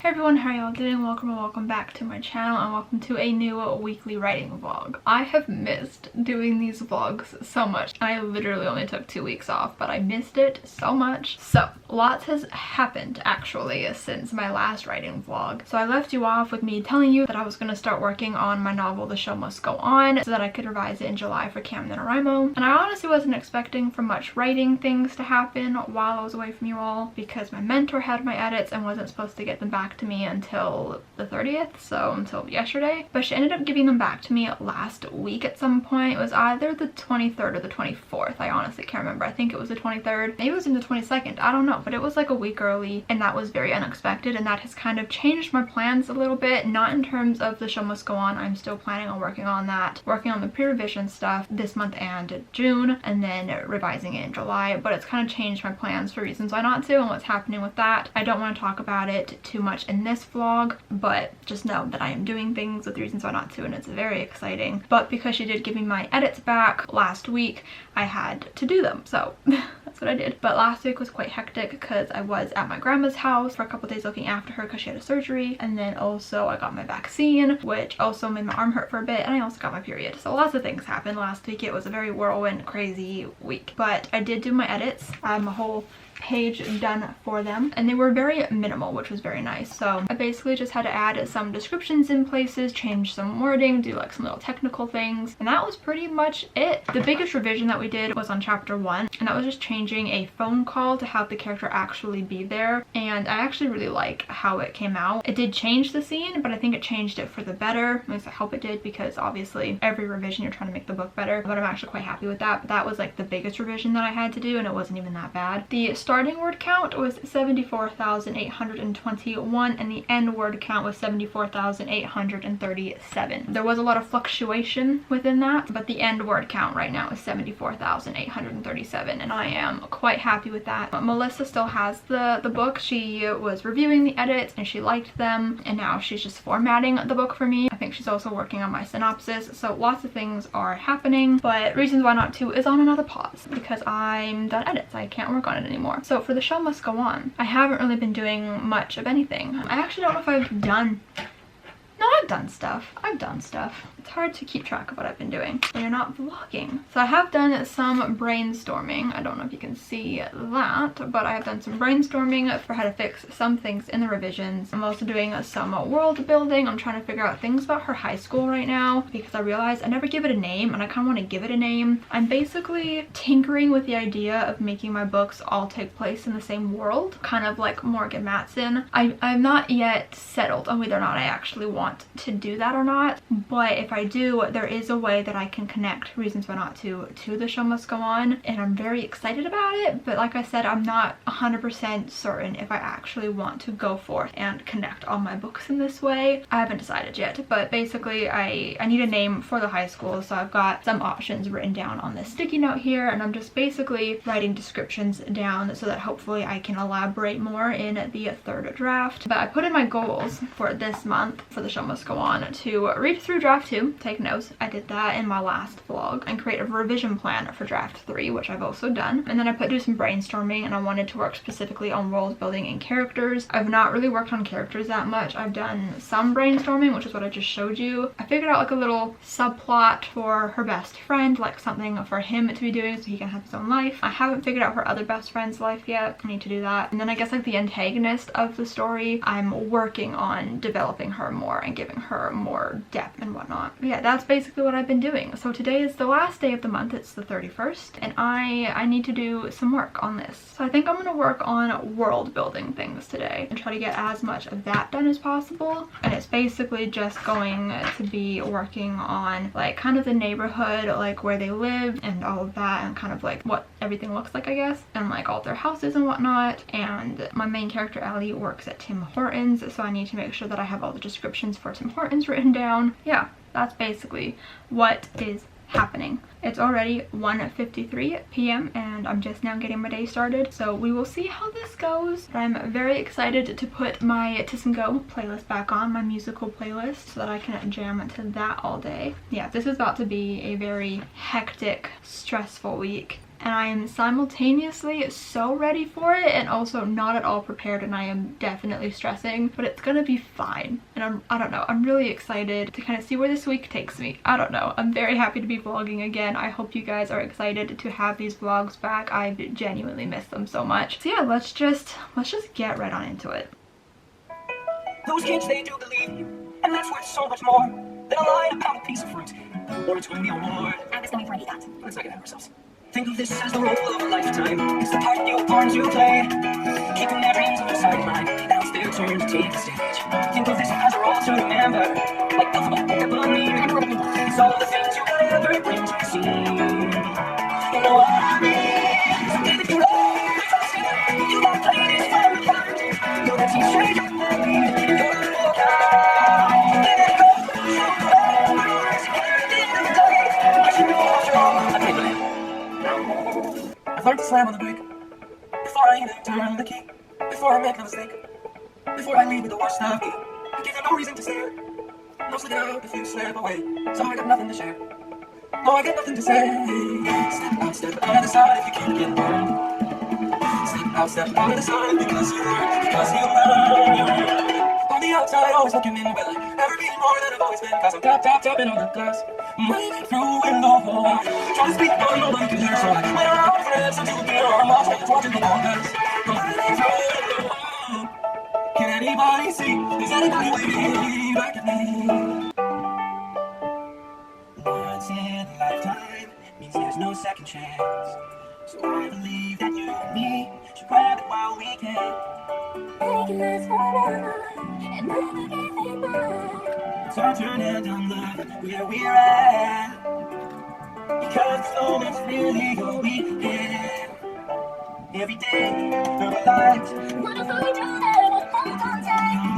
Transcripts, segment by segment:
Hey everyone, how are y'all doing? Welcome back to my channel and welcome to a new weekly writing vlog. I have missed doing these vlogs so much. I literally only took 2 weeks off, but I missed it so much. So lots has happened actually since my last writing vlog. So I left you off with me telling you that I was going to start working on my novel The Show Must Go On so that I could revise it in July for Camden NaNoWriMo. And I honestly wasn't expecting for much writing things to happen while I was away from you all because my mentor had my edits and wasn't supposed to get them back to me until the 30th, so until yesterday. But she ended up giving them back to me last week at some point. It was either the 23rd or the 24th. I honestly can't remember. I think it was the 23rd. Maybe it was in the 22nd. I don't know, but it was like a week early and that was very unexpected, and that has kind of changed my plans a little bit. Not in terms of The Show Must Go On. I'm still planning on working on that, working on the pre-revision stuff this month and June, and then revising it in July, but it's kind of changed my plans for reasons why not to and what's happening with that. I don't want to talk about it too much in this vlog, but just know that I am doing things with reasons why not to, and it's very exciting. But because she did give me my edits back last week, I had to do them, so that's what I did. But last week was quite hectic because I was at my grandma's house for a couple days looking after her because she had a surgery, and then also I got my vaccine, which also made my arm hurt for a bit, and I also got my period. So lots of things happened last week. It was a very whirlwind, crazy week, but I did do my edits. I have a whole page done for them, and they were very minimal, which was very nice. So I basically just had to add some descriptions in places, change some wording, do like some little technical things, and that was pretty much it. The biggest revision that we did was on chapter 1, and that was just changing a phone call to have the character actually be there, and I actually really like how it came out. It did change the scene, but I think it changed it for the better. At least I hope it did, because obviously every revision you're trying to make the book better, but I'm actually quite happy with that. But that was like the biggest revision that I had to do, and it wasn't even that bad. The starting word count was 74,821 and the end word count was 74,837. There was a lot of fluctuation within that, but the end word count right now is 74,837, and I am quite happy with that. But Melissa still has the book. She was reviewing the edits and she liked them, and now she's just formatting the book for me. I think she's also working on my synopsis, so lots of things are happening, but reasons why not to is on another pause because I'm done edits. I can't work on it anymore. So for The Show Must Go On, I haven't really been doing much of anything. I actually don't know if I've done... No, I've done stuff. It's hard to keep track of what I've been doing when you're not vlogging. So I have done some brainstorming. I don't know if you can see that, but I have done some brainstorming for how to fix some things in the revisions. I'm also doing some world building. I'm trying to figure out things about her high school right now because I realized I never give it a name, and I kind of want to give it a name. I'm basically tinkering with the idea of making my books all take place in the same world, kind of like Morgan Matson. I'm not yet settled on whether or not I actually want to do that or not, but if I do, there is a way that I can connect reasons why not to The Show Must Go On, and I'm very excited about it. But like I said, I'm not 100% certain if I actually want to go forth and connect all my books in this way. I haven't decided yet, but basically I need a name for the high school, so I've got some options written down on this sticky note here, and I'm just basically writing descriptions down so that hopefully I can elaborate more in the third draft. But I put in my goals for this month for The Show Must Go On to read through draft 2, take notes. I did that in my last vlog, and create a revision plan for draft 3, which I've also done. And then I do some brainstorming, and I wanted to work specifically on world building and characters. I've not really worked on characters that much. I've done some brainstorming, which is what I just showed you. I figured out like a little subplot for her best friend, like something for him to be doing so he can have his own life. I haven't figured out her other best friend's life yet. I need to do that. And then I guess like the antagonist of the story, I'm working on developing her more and giving her more depth and whatnot. But yeah, that's basically what I've been doing. So today is the last day of the month. It's the 31st, and I need to do some work on this. So I think I'm gonna work on world building things today and try to get as much of that done as possible. And it's basically just going to be working on like kind of the neighborhood, like where they live and all of that, and kind of like what everything looks like, I guess, and like all their houses and whatnot. And my main character Ellie works at Tim Hortons, so I need to make sure that I have all the descriptions for Tim Hortons written down. Yeah, that's basically what is happening. It's already 1:53 p.m. and I'm just now getting my day started, so we will see how this goes. But I'm very excited to put my Tiss and Go playlist back on, my musical playlist, so that I can jam to that all day. Yeah, this is about to be a very hectic, stressful week. and I am simultaneously so ready for it and also not at all prepared, and I am definitely stressing, but it's gonna be fine. And I don't know, I'm really excited to kind of see where this week takes me. I don't know, I'm very happy to be vlogging again. I hope you guys are excited to have these vlogs back. I genuinely miss them so much. So yeah, let's just get right on into it. Those kids, they do believe you, and that's worth so much more than a line about a piece of fruit or a Tony Award. I'm just going for that. Let's not get ahead of ourselves. Think of this as the role of a lifetime. It's the part you born to play, keeping their dreams on their sideline. Now it's their turn to take the stage. Think of this as a role to remember, like alphabet, bunny. It's all the things you could ever bring to the scene. You know what I mean? Someday that you love, you got played this from the heart. You're the teacher, you're the lead, you're the vocal. Let it go, so forever. At the end of the day, I should know what's wrong. I can't believe it. I've learned to slam on the brake before I even turn the key, before I make a mistake, before I leave with the worst of me. Give you no reason to stare, no slip out if you slip away. So I got nothing to share, no I got nothing to say. Step out of the side if you keep getting burned. Step out of the side because you learn. On the outside, always looking in, will I ever be more than I've always been? Cause I'm tapping on the glass, moving through window. Trying to speak, but nobody can hear, so I went around friends until the beer or my friends watching the corners. Moving through window. Can anybody see? Is anybody waving back at me? Once in a lifetime means there's no second chance. So I believe that you and me should grab it while we can. Making this forever and never giving up. It's our turn and I'm loving where we're at. Because this moment's really all we get. Every day, through our lives, what if we do that? Come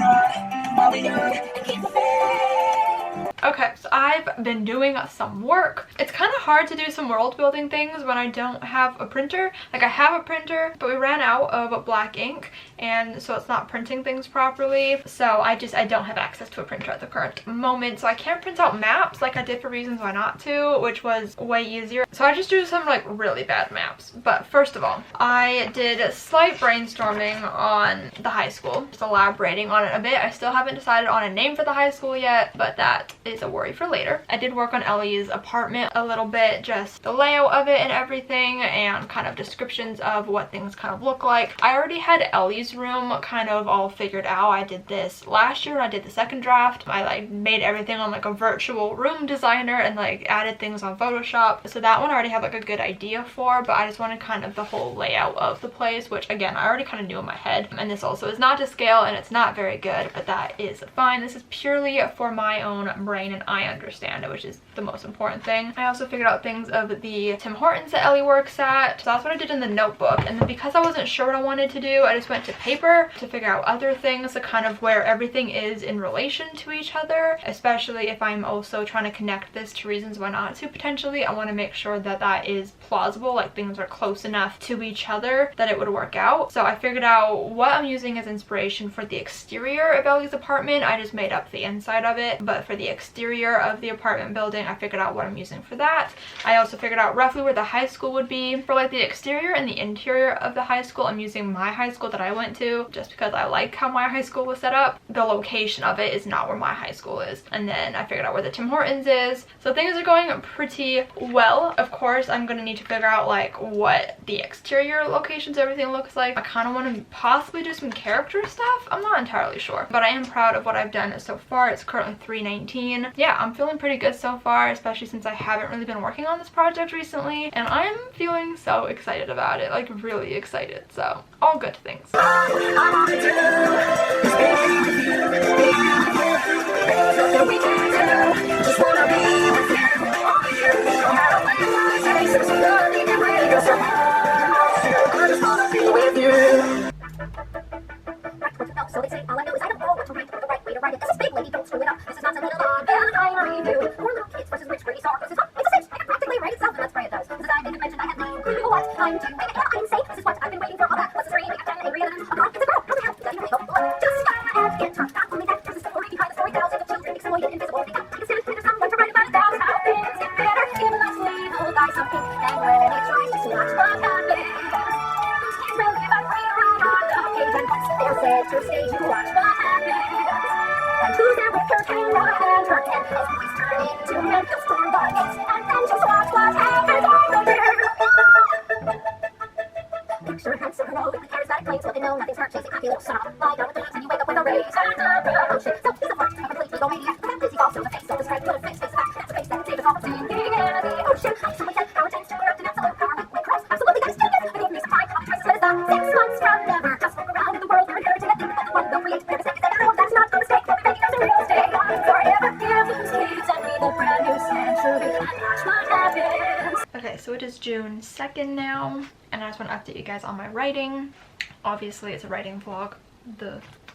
on, while we young and keep the faith. Okay, so I've been doing some work. It's kind of hard to do some world building things when I don't have a printer. Like I have a printer, but we ran out of black ink, and so it's not printing things properly. So I don't have access to a printer at the current moment. So I can't print out maps like I did for Reasons Why Not To, which was way easier. So I just do some like really bad maps. But first of all, I did slight brainstorming on the high school, just elaborating on it a bit. I still haven't decided on a name for the high school yet, but that is a worry for later. I did work on Ellie's apartment a little bit, just the layout of it and everything, and kind of descriptions of what things kind of look like. I already had Ellie's room kind of all figured out. I did this last year when I did the second draft. I like made everything on like a virtual room designer and like added things on Photoshop. So that one I already have like a good idea for, but I just wanted kind of the whole layout of the place, which again I already kind of knew in my head. And this also is not to scale and it's not very good, but that is fine. This is purely for my own brain and I understand it, which is the most important thing. I also figured out things of the Tim Hortons that Ellie works at. So that's what I did in the notebook. And then because I wasn't sure what I wanted to do, I just went to paper to figure out other things, to kind of where everything is in relation to each other, especially if I'm also trying to connect this to Reasons Why Not To potentially. I want to make sure that that is plausible, like things are close enough to each other that it would work out. So I figured out what I'm using as inspiration for the exterior of Ellie's apartment. I just made up the inside of it, but for the exterior of the apartment building, I figured out what I'm using for that. I also figured out roughly where the high school would be. For like the exterior and the interior of the high school, I'm using my high school that I went to just because I like how my high school was set up. The location of it is not where my high school is. And then I figured out where the Tim Hortons is. So things are going pretty well. Of course, I'm going to need to figure out like what the exterior locations, everything looks like. I kind of want to possibly do some character stuff. I'm not entirely sure, but I am proud of what I've done so far. It's currently 3:19. Yeah, I'm feeling pretty good so far, especially since I haven't really been working on this project recently, and I'm feeling so excited about it, like really excited. So all good things. So they say all I know is I don't know what to write, the right way to write it. This is big lady, don't screw it up. This is not some little odd Valentine review. Poor little kids versus rich, pretty star versus hot. It's a cinch. It can practically write itself, and let's pray it does. Because I didn't mention I had no clue what I'm doing. And I didn't say this is what I've been waiting for all that. What's the story? We got 10 angry and a girl. It's a girl. How the hell does he really hope for? Just fire and get drunk. Not only that, there's a story behind the story. Thousands of children exploited, invisible. They got taken sent to someone to write about it. How things get better. Give a nice little guy something. And when he tries to watch center stage and watch what happens. And who's there with her camera and her pen as boys turn into men, he'll storm the gates, and then just watch what happens all again. Picture a handsome heroic with charismatic claims, looking no nothing, start chasing happy little son. Lie down with the and you wake up with a raise and a promotion. So he's a flirt, a complete egomaniac, but that busy also the face of the striped little face. Face back, that's a face that can save us all from sinking in the ocean. Someone said our James Stewart an absolute power with cross. Absolutely, that is genius. But even some time, I'll try to split us up 6 months from never. Just look around in the world, we're inheriting a thing that the one will create. Their mistake is that no, that's not a mistake. We'll be making us a real mistake. Forever give those kids and be the brand new century. And watch what happens. Okay, so it is June 2nd now, and I just want to update you guys on my writing. Obviously, it's a writing vlog.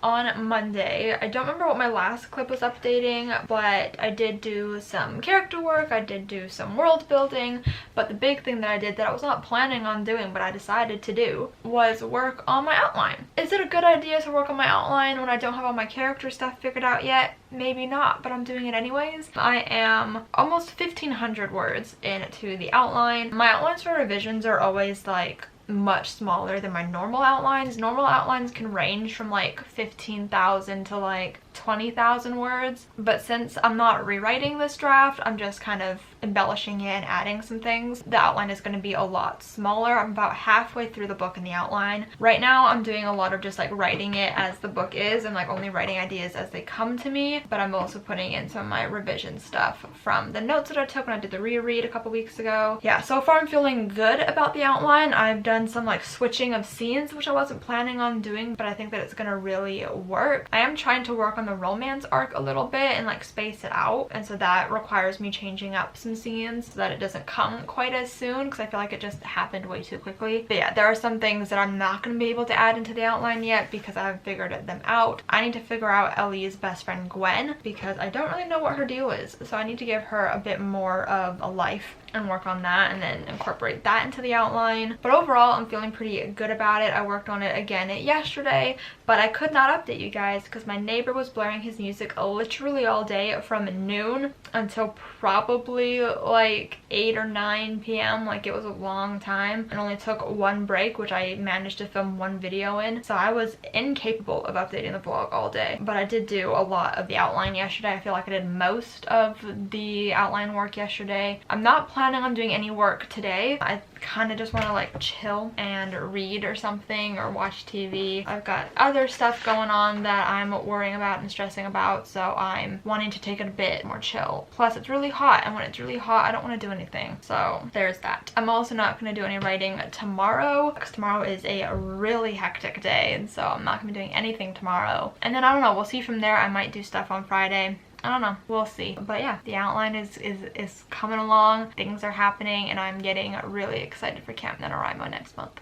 On Monday, I don't remember what my last clip was updating, but I did do some character work, I did do some world building, but the big thing that I did that I was not planning on doing but I decided to do was work on my outline. Is it a good idea to work on my outline when I don't have all my character stuff figured out yet? Maybe not, but I'm doing it anyways. I am almost 1,500 words into the outline. My outlines for revisions are always like much smaller than my normal outlines. Normal outlines can range from like 15,000 to like 20,000 words, but since I'm not rewriting this draft, I'm just kind of embellishing it and adding some things. The outline is going to be a lot smaller. I'm about halfway through the book in the outline. Right now I'm doing a lot of just like writing it as the book is and like only writing ideas as they come to me, but I'm also putting in some of my revision stuff from the notes that I took when I did the reread a couple weeks ago. Yeah, so far I'm feeling good about the outline. I've done some like switching of scenes, which I wasn't planning on doing, but I think that it's gonna really work. I am trying to work on the romance arc a little bit and like space it out, and so that requires me changing up some scenes so that it doesn't come quite as soon because I feel like it just happened way too quickly. But yeah, there are some things that I'm not going to be able to add into the outline yet because I haven't figured them out. I need to figure out Ellie's best friend Gwen because I don't really know what her deal is, so I need to give her a bit more of a life and work on that and then incorporate that into the outline. But overall, I'm feeling pretty good about it. I worked on it again yesterday, but I could not update you guys because my neighbor was blaring his music literally all day from noon until probably like 8 or 9 p.m. Like it was a long time and only took one break, which I managed to film one video in. So I was incapable of updating the vlog all day, but I did do a lot of the outline yesterday. I feel like I did most of the outline work yesterday. I'm not planning on doing any work today. I kind of just want to like chill and read or something or watch TV. I've got other stuff going on that I'm worrying about and stressing about, so I'm wanting to take it a bit more chill. Plus it's really hot, and when it's really hot I don't want to do anything, so there's that. I'm also not going to do any writing tomorrow because tomorrow is a really hectic day, and so I'm not going to be doing anything tomorrow. And then I don't know, we'll see from there. I might do stuff on Friday. I don't know, we'll see. But yeah, the outline is coming along, things are happening, and I'm getting really excited for Camp NaNoWriMo next month.